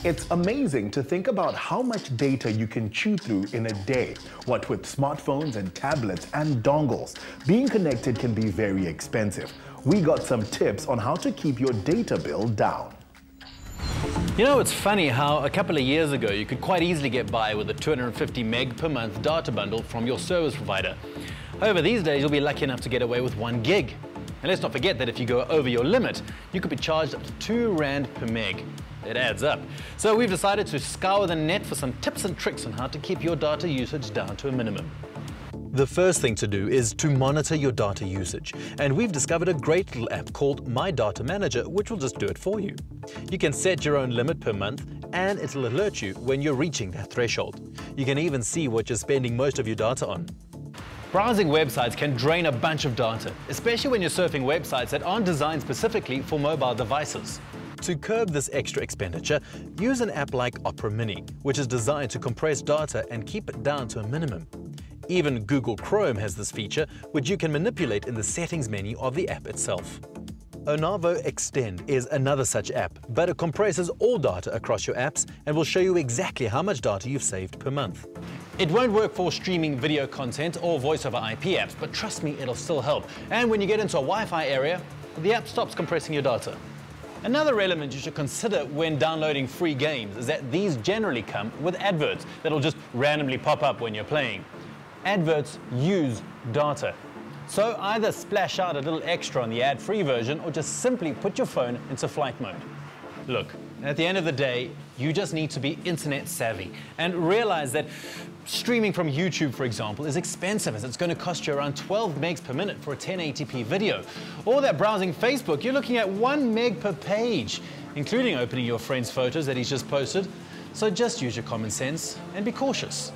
It's amazing to think about how much data you can chew through in a day. What with smartphones and tablets and dongles, being connected can be very expensive. We got some tips on how to keep your data bill down. You know, it's funny how a couple of years ago you could quite easily get by with a 250 meg per month data bundle from your service provider. However, these days you'll be lucky enough to get away with 1 gig. And let's not forget that if you go over your limit, you could be charged up to 2 Rand per meg. It adds up. So we've decided to scour the net for some tips and tricks on how to keep your data usage down to a minimum. The first thing to do is to monitor your data usage, and we've discovered a great little app called My Data Manager, which will just do it for you. You can set your own limit per month, and it'll alert you when you're reaching that threshold. You can even see what you're spending most of your data on. Browsing websites can drain a bunch of data, especially when you're surfing websites that aren't designed specifically for mobile devices. To curb this extra expenditure, use an app like Opera Mini, which is designed to compress data and keep it down to a minimum. Even Google Chrome has this feature, which you can manipulate in the settings menu of the app itself. Onavo Extend is another such app, but it compresses all data across your apps and will show you exactly how much data you've saved per month. It won't work for streaming video content or voice over IP apps, but trust me, it'll still help. And when you get into a Wi-Fi area, the app stops compressing your data. Another element you should consider when downloading free games is that these generally come with adverts that'll just randomly pop up when you're playing. Adverts use data. So either splash out a little extra on the ad-free version or just simply put your phone into flight mode. Look, at the end of the day, you just need to be internet savvy and realize that streaming from YouTube, for example, is expensive, as it's going to cost you around 12 megs per minute for a 1080p video. Or that browsing Facebook, you're looking at 1 meg per page, including opening your friend's photos that he's just posted. So just use your common sense and be cautious.